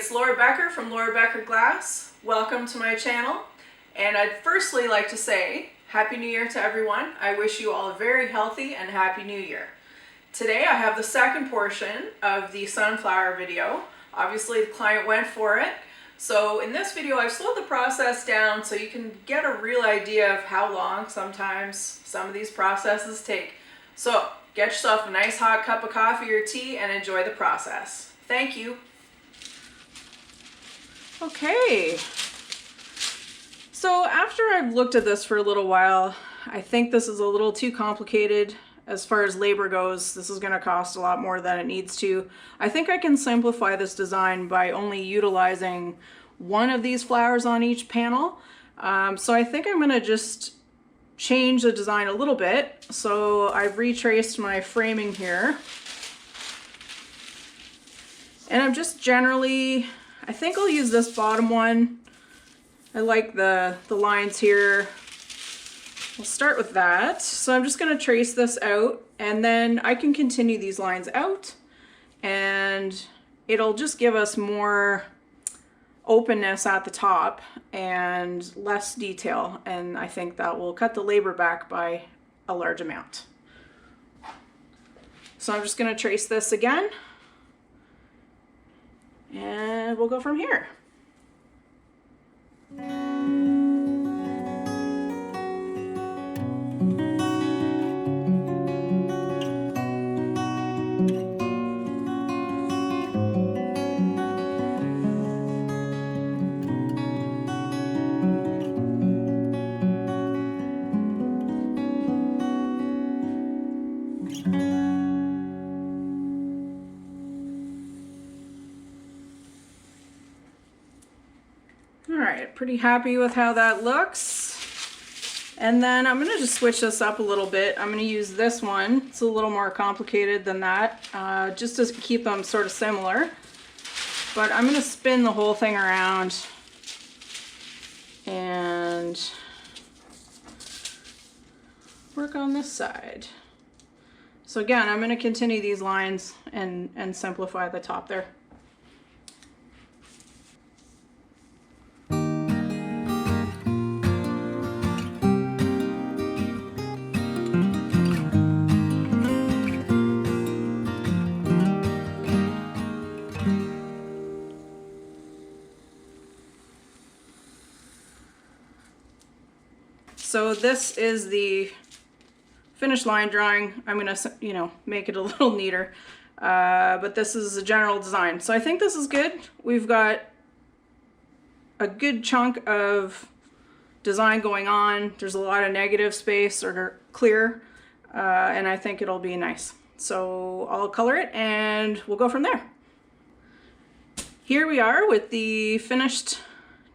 it's Laura Becker from Laura Becker Glass. Welcome to my channel. And I'd firstly like to say Happy New Year to everyone. I wish you all a very healthy and Happy New Year. Today I have the second portion of the sunflower video. Obviously the client went for it. So in this video I've slowed the process down so you can get a real idea of how long sometimes some of these processes take. So get yourself a nice hot cup of coffee or tea and enjoy the process. Thank you. Okay. So after I've looked at this for a little while, I think this is a little too complicated as far as labor goes. This is going to cost a lot more than it needs to. I think I can simplify this design by only utilizing one of these flowers on each panel. So I think I'm going to just change the design a little bit. So I've retraced my framing here. And I'm just generally, I think I'll use this bottom one. I like the lines here. We'll start with that. So I'm just going to trace this out and then I can continue these lines out and it'll just give us more openness at the top and less detail, and I think that will cut the labor back by a large amount. So I'm just going to trace this again and we'll go from here. Alright, pretty happy with how that looks. And then I'm going to just switch this up a little bit. I'm going to use this one. It's a little more complicated than that, just to keep them sort of similar. But I'm going to spin the whole thing around and work on this side. So again, I'm going to continue these lines and simplify the top there. So this is the finished line drawing. I'm going to, make it a little neater. But this is a general design. So I think this is good. We've got a good chunk of design going on. There's a lot of negative space or clear. And I think it'll be nice. So I'll color it and we'll go from there. Here we are with the finished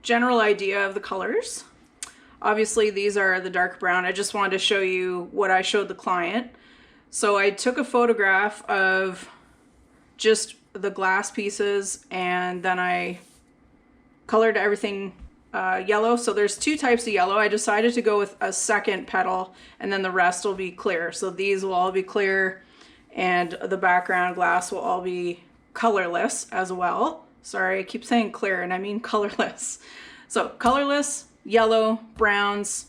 general idea of the colors. Obviously these are the dark brown. I just wanted to show you what I showed the client. So I took a photograph of just the glass pieces and then I colored everything yellow. So there's two types of yellow. I decided to go with a second petal and then the rest will be clear. So these will all be clear and the background glass will all be colorless as well. Sorry, I keep saying clear and I mean colorless. So colorless, yellow, browns,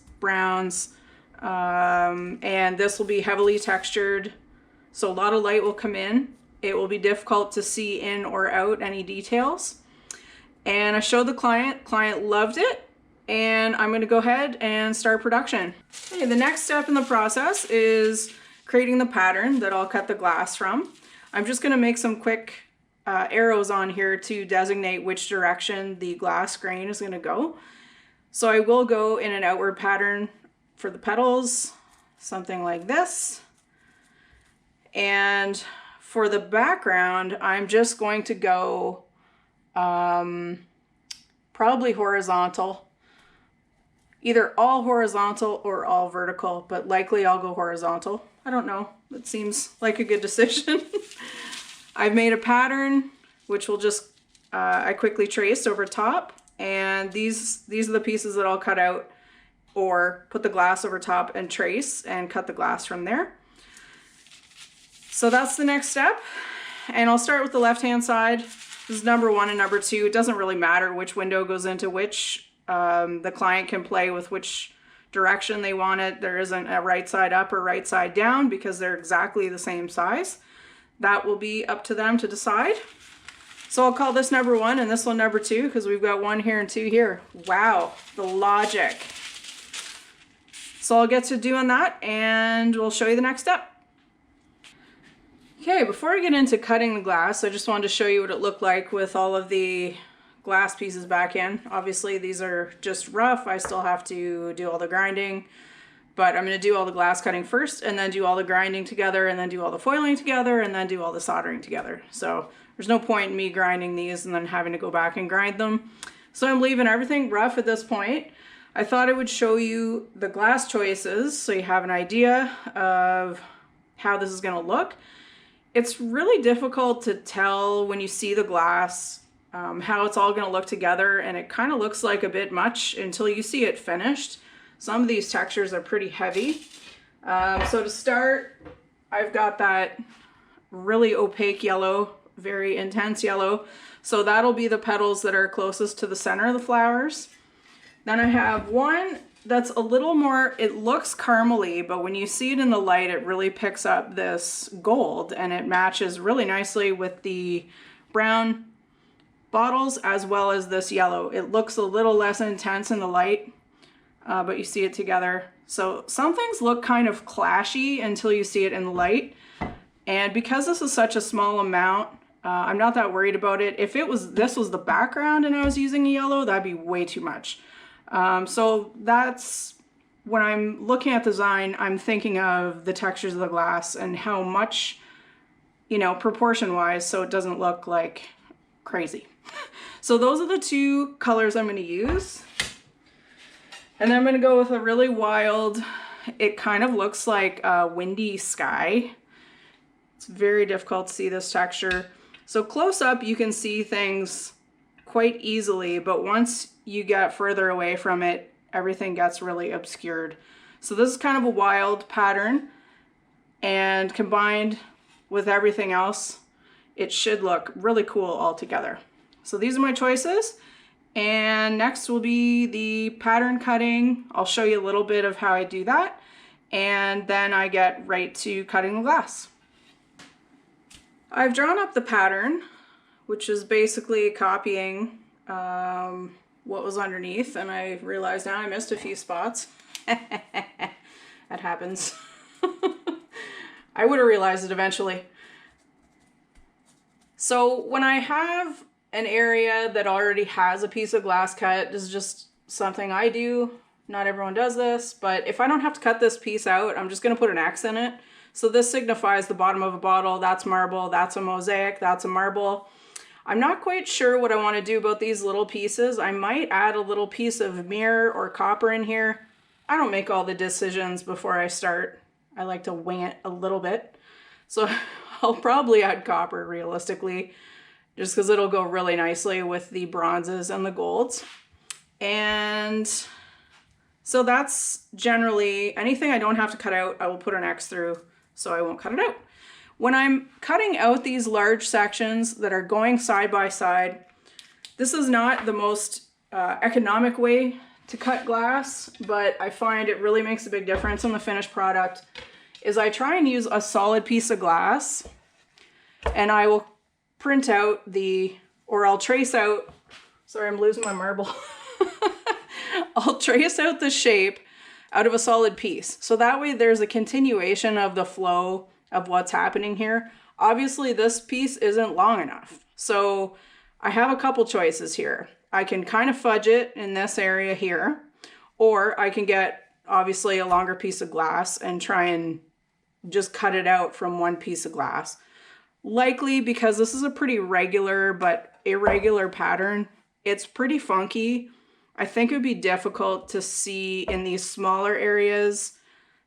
and this will be heavily textured. So a lot of light will come in. It will be difficult to see in or out any details. And I showed the client loved it, and I'm going to go ahead and start production. Okay, the next step in the process is creating the pattern that I'll cut the glass from. I'm just going to make some quick arrows on here to designate which direction the glass grain is going to go. So I will go in an outward pattern for the petals, something like this. And for the background, I'm just going to go probably horizontal. Either all horizontal or all vertical, but likely I'll go horizontal. I don't know. It seems like a good decision. I've made a pattern, which will just, I quickly traced over top. And these are the pieces that I'll cut out or put the glass over top and trace and cut the glass from there. So that's the next step. And I'll start with the left-hand side. This is number 1 and number 2. It doesn't really matter which window goes into which. The client can play with which direction they want it. There isn't a right side up or right side down because they're exactly the same size. That will be up to them to decide. So I'll call this number 1 and this one number 2 because we've got 1 here and 2 here. Wow, the logic. So I'll get to doing that and we'll show you the next step. Okay, before I get into cutting the glass, I just wanted to show you what it looked like with all of the glass pieces back in. Obviously these are just rough. I still have to do all the grinding, but I'm going to do all the glass cutting first and then do all the grinding together and then do all the foiling together and then do all the soldering together. So there's no point in me grinding these and then having to go back and grind them. So I'm leaving everything rough at this point. I thought I would show you the glass choices so you have an idea of how this is going to look. It's really difficult to tell when you see the glass how it's all going to look together, and it kind of looks like a bit much until you see it finished. Some of these textures are pretty heavy. So to start, I've got that really opaque yellow, very intense yellow. So that'll be the petals that are closest to the center of the flowers. Then I have one that's a little more, it looks caramely, but when you see it in the light, it really picks up this gold and it matches really nicely with the brown bottles as well as this yellow. It looks a little less intense in the light, but you see it together. So some things look kind of clashy until you see it in the light. And because this is such a small amount, I'm not that worried about it. If this was the background and I was using a yellow, that'd be way too much. So that's when I'm looking at design, I'm thinking of the textures of the glass and how much, you know, proportion wise, so it doesn't look like crazy. So those are the 2 colors I'm going to use. And then I'm going to go with a really wild, it kind of looks like a windy sky. It's very difficult to see this texture. So close up, you can see things quite easily, but once you get further away from it, everything gets really obscured. So this is kind of a wild pattern, and combined with everything else, it should look really cool all together. So these are my choices, and next will be the pattern cutting. I'll show you a little bit of how I do that, and then I get right to cutting the glass. I've drawn up the pattern, which is basically copying what was underneath, and I realize now I missed a few spots. That happens. I would have realized it eventually. So when I have an area that already has a piece of glass cut, this is just something I do. Not everyone does this, but if I don't have to cut this piece out, I'm just going to put an X in it. So this signifies the bottom of a bottle. That's marble, that's a mosaic, that's a marble. I'm not quite sure what I want to do about these little pieces. I might add a little piece of mirror or copper in here. I don't make all the decisions before I start. I like to wing it a little bit. So I'll probably add copper realistically, just because it'll go really nicely with the bronzes and the golds. And so that's generally anything I don't have to cut out, I will put an X through so I won't cut it out. When I'm cutting out these large sections that are going side by side, this is not the most economic way to cut glass, but I find it really makes a big difference in the finished product, is I try and use a solid piece of glass, and I will print out or I'll trace out, sorry, I'm losing my marble. I'll trace out the shape out of a solid piece. So that way there's a continuation of the flow of what's happening here. Obviously this piece isn't long enough. So I have a couple choices here. I can kind of fudge it in this area here, or I can get obviously a longer piece of glass and try and just cut it out from one piece of glass. Likely because this is a pretty regular but irregular pattern, it's pretty funky. I think it would be difficult to see in these smaller areas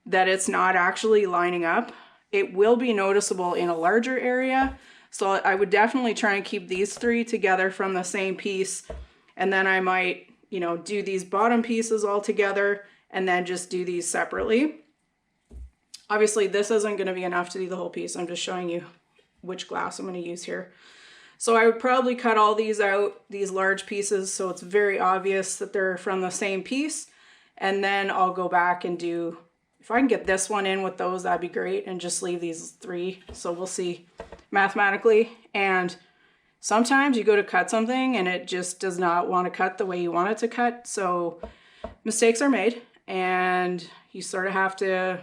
that it's not actually lining up. It will be noticeable in a larger area. So I would definitely try and keep these 3 together from the same piece. And then I might, you know, do these bottom pieces all together and then just do these separately. Obviously this isn't going to be enough to do the whole piece. I'm just showing you which glass I'm going to use here. So I would probably cut all these out, these large pieces, so it's very obvious that they're from the same piece. And then I'll go back and do, if I can get this one in with those, that'd be great, and just leave these 3. So we'll see mathematically. And sometimes you go to cut something and it just does not want to cut the way you want it to cut. So mistakes are made and you sort of have to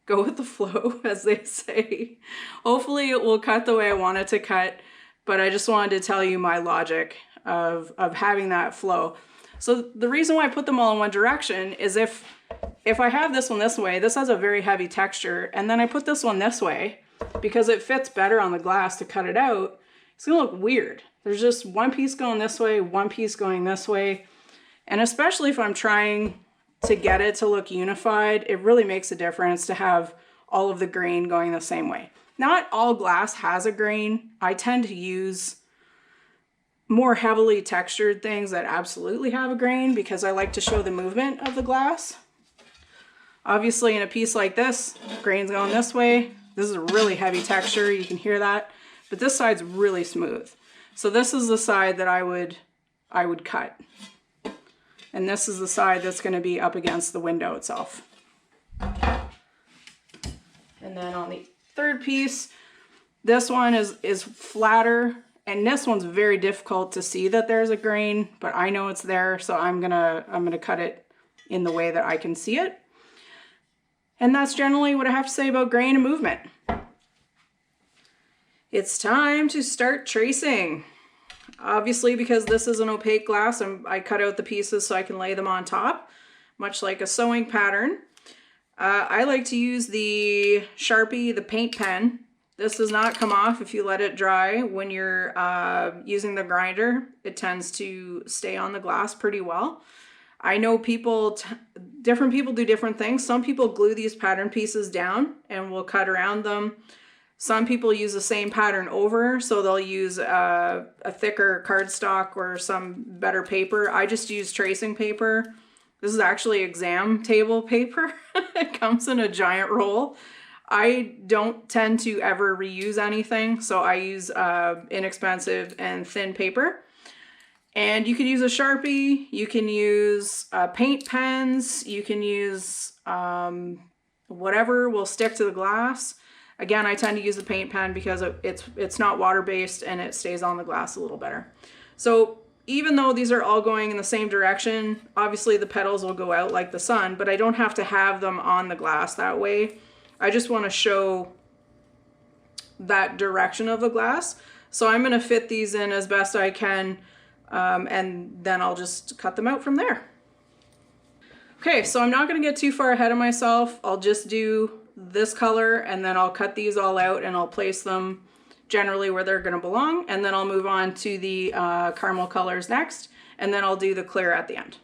go with the flow, as they say. Hopefully it will cut the way I want it to cut, but I just wanted to tell you my logic of having that flow. So the reason why I put them all in one direction is if I have this one this way, this has a very heavy texture, and then I put this one this way, because it fits better on the glass to cut it out, it's gonna look weird. There's just one piece going this way, one piece going this way. And especially if I'm trying to get it to look unified, it really makes a difference to have all of the grain going the same way. Not all glass has a grain. I tend to use more heavily textured things that absolutely have a grain because I like to show the movement of the glass. Obviously in a piece like this, grain's going this way. This is a really heavy texture, you can hear that, but this side's really smooth. So this is the side that I would cut. And this is the side that's going to be up against the window itself. And then on the third piece, this one is flatter, and this one's very difficult to see that there's a grain, but I know it's there, so I'm gonna cut it in the way that I can see it. And that's generally what I have to say about grain and movement. It's time to start tracing. Obviously, because this is an opaque glass, I cut out the pieces so I can lay them on top, much like a sewing pattern. I like to use the Sharpie, the paint pen. This does not come off if you let it dry. When you're using the grinder, it tends to stay on the glass pretty well. I know different people do different things. Some people glue these pattern pieces down and will cut around them. Some people use the same pattern over, so they'll use a thicker cardstock or some better paper. I just use tracing paper. This is actually exam table paper. It comes in a giant roll. I don't tend to ever reuse anything, so I use inexpensive and thin paper. And you can use a Sharpie, you can use paint pens, you can use whatever will stick to the glass. Again, I tend to use the paint pen because it's not water-based and it stays on the glass a little better. So even though these are all going in the same direction, obviously the petals will go out like the sun, but I don't have to have them on the glass that way. I just want to show that direction of the glass. So I'm going to fit these in as best I can, and then I'll just cut them out from there. Okay, so I'm not going to get too far ahead of myself. I'll just do this color and then I'll cut these all out and I'll place them generally where they're going to belong, and then I'll move on to the caramel colors next, and then I'll do the clear at the end.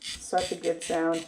Such a good sound.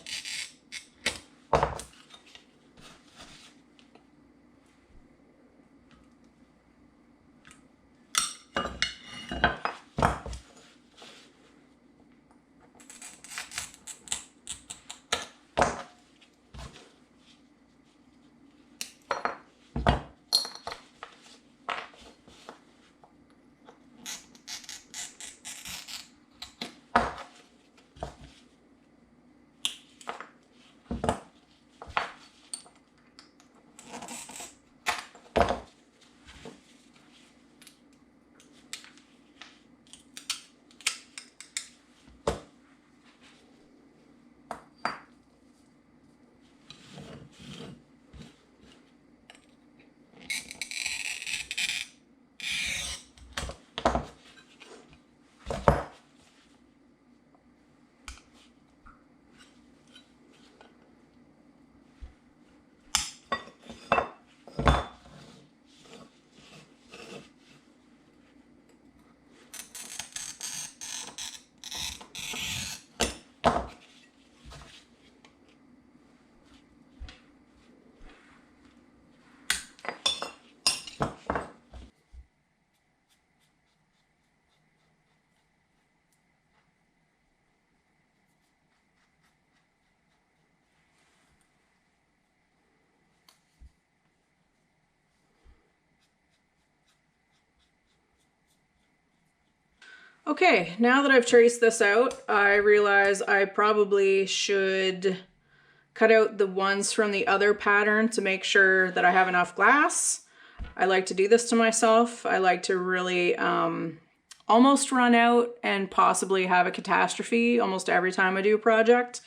Okay, now that I've traced this out, I realize I probably should cut out the ones from the other pattern to make sure that I have enough glass. I like to do this to myself. I like to really almost run out and possibly have a catastrophe almost every time I do a project.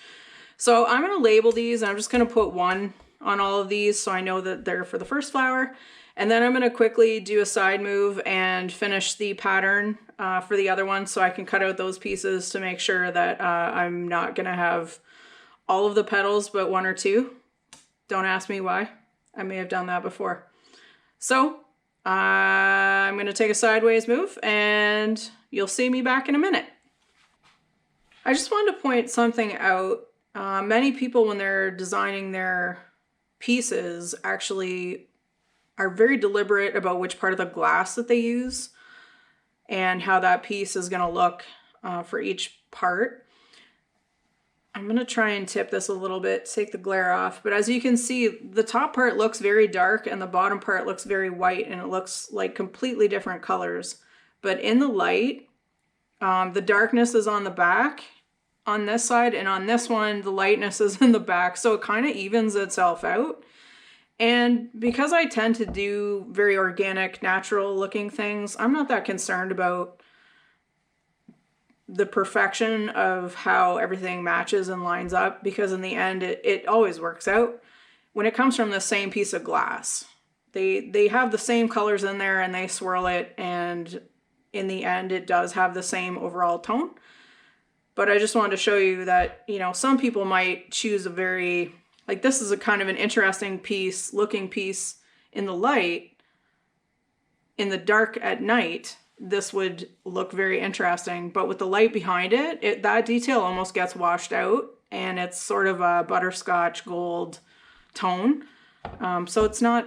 So I'm going to label these, and I'm just going to put 1 on all of these so I know that they're for the first flower. And then I'm going to quickly do a side move and finish the pattern for the other one so I can cut out those pieces to make sure that I'm not going to have all of the petals but 1 or 2. Don't ask me why. I may have done that before. So I'm going to take a sideways move and you'll see me back in a minute. I just wanted to point something out. Many people, when they're designing their pieces, actually are very deliberate about which part of the glass that they use and how that piece is going to look for each part. I'm going to try and tip this a little bit, take the glare off, but as you can see, the top part looks very dark and the bottom part looks very white, and it looks like completely different colors. But in the light, the darkness is on the back on this side, and on this one, the lightness is in the back, so it kind of evens itself out. And because I tend to do very organic, natural looking things, I'm not that concerned about the perfection of how everything matches and lines up, because in the end, it always works out. When it comes from the same piece of glass, they have the same colors in there and they swirl it, and in the end, it does have the same overall tone. But I just wanted to show you that, you know, some people might choose a very, like this is a kind of an interesting piece, looking piece in the light. In the dark at night, this would look very interesting, but with the light behind it, that detail almost gets washed out, and it's sort of a butterscotch gold tone. So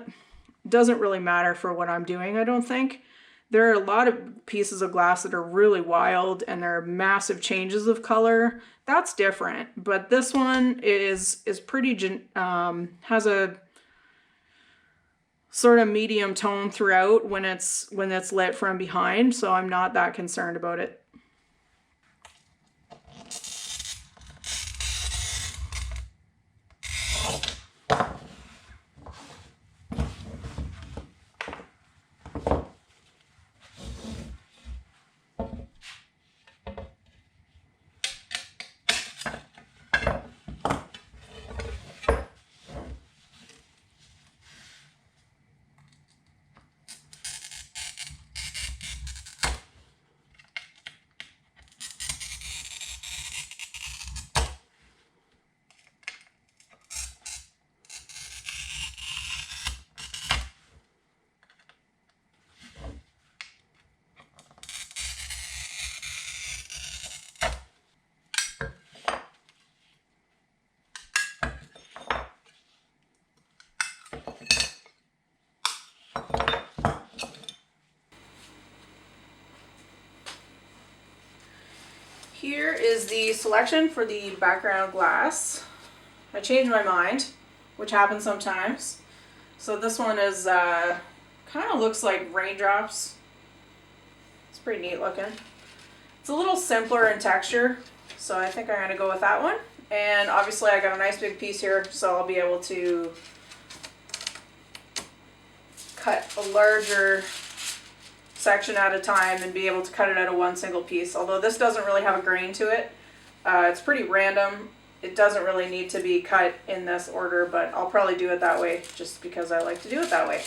doesn't really matter for what I'm doing, I don't think. There are a lot of pieces of glass that are really wild and there are massive changes of color. That's different, but this one is pretty, has a sort of medium tone throughout when it's lit from behind, so I'm not that concerned about it. Here is the selection for the background glass. I changed my mind, which happens sometimes. So this one is kind of looks like raindrops. It's pretty neat looking. It's a little simpler in texture, so I think I'm going to go with that one. And obviously I got a nice big piece here, so I'll be able to cut a larger section at a time and be able to cut it out of one single piece. Although this doesn't really have a grain to it. It's pretty random. It doesn't really need to be cut in this order, but I'll probably do it that way just because I like to do it that way.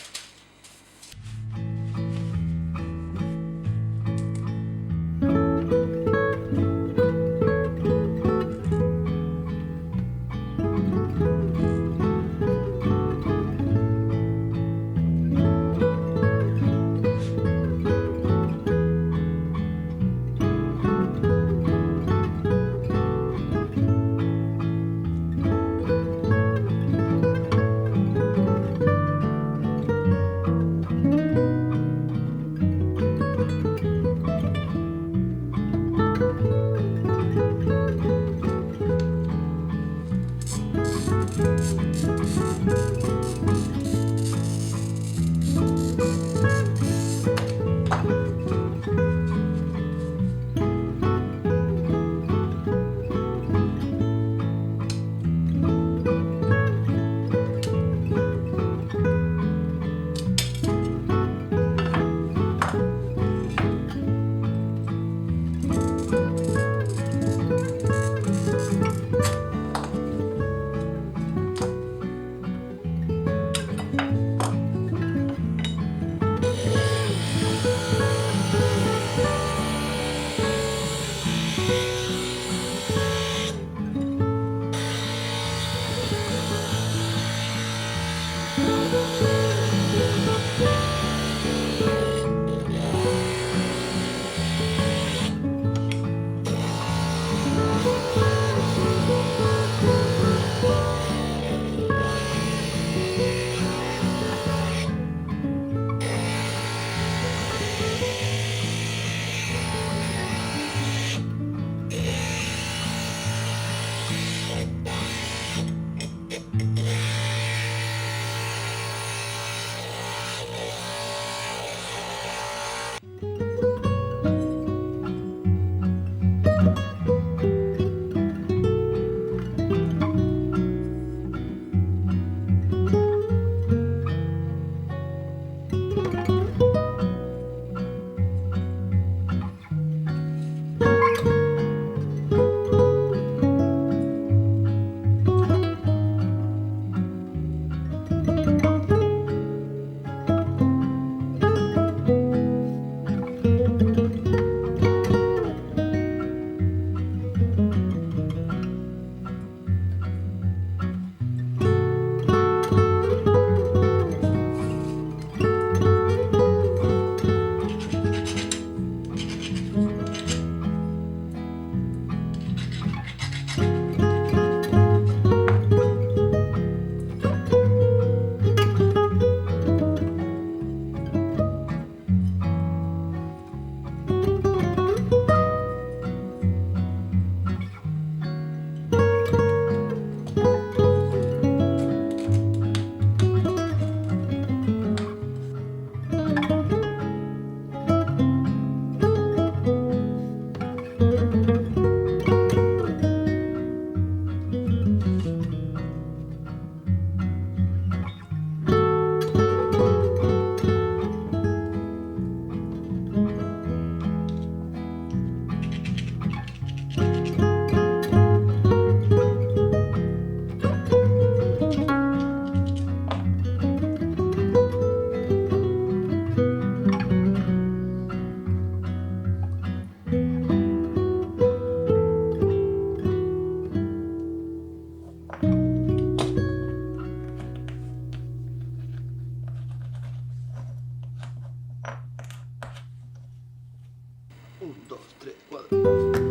1, 2, 3, 4.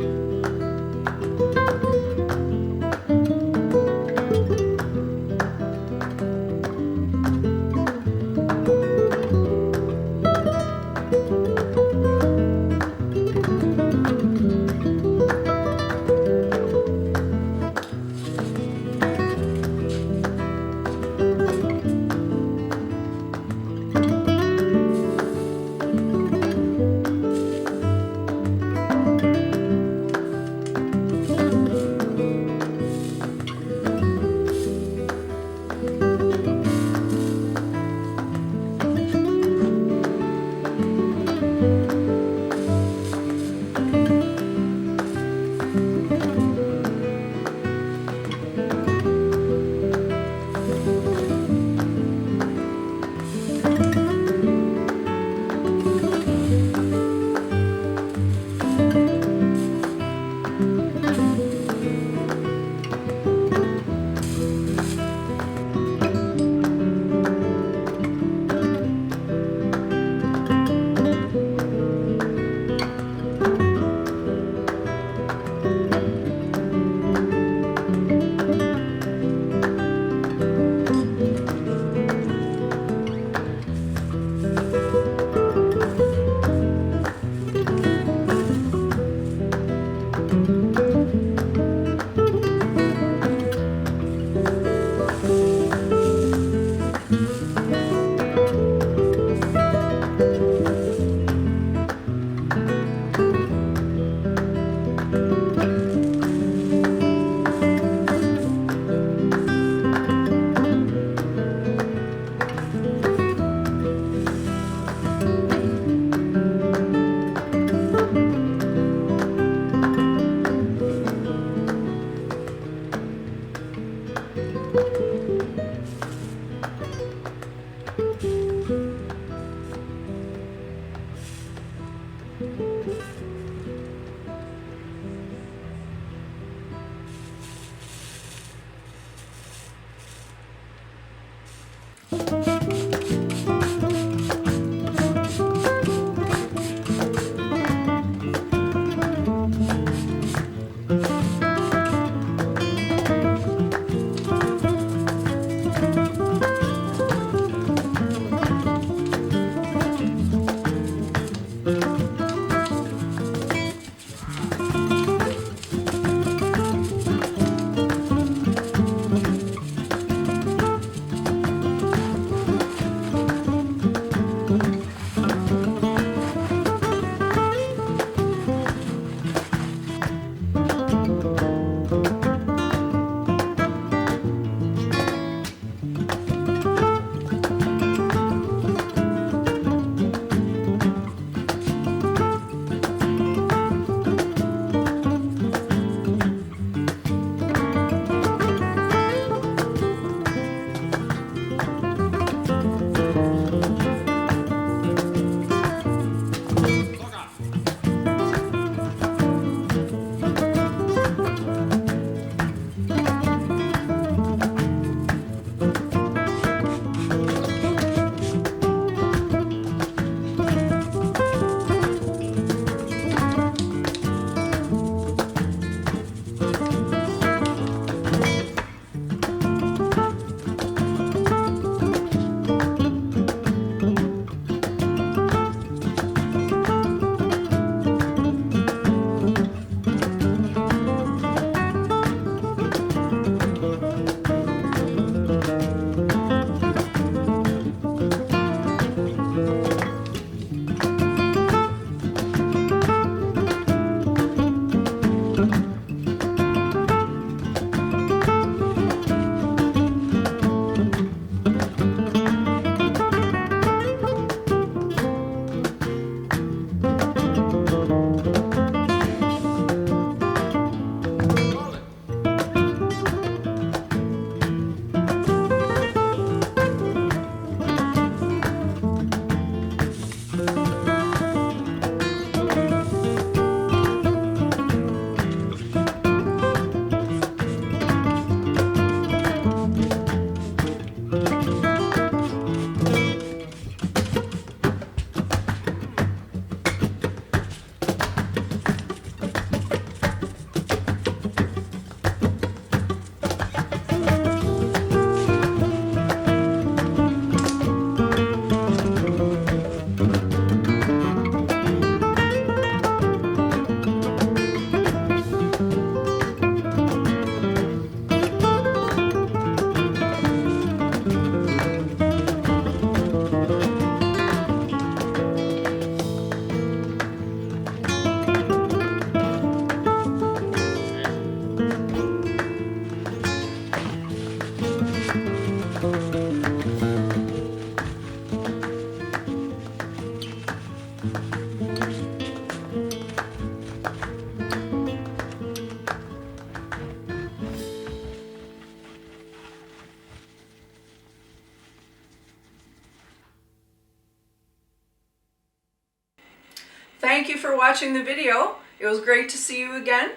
Thank you for watching the video. It was great to see you again.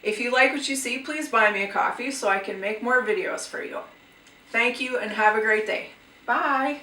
If you like what you see, please buy me a coffee so I can make more videos for you. Thank you and have a great day. Bye.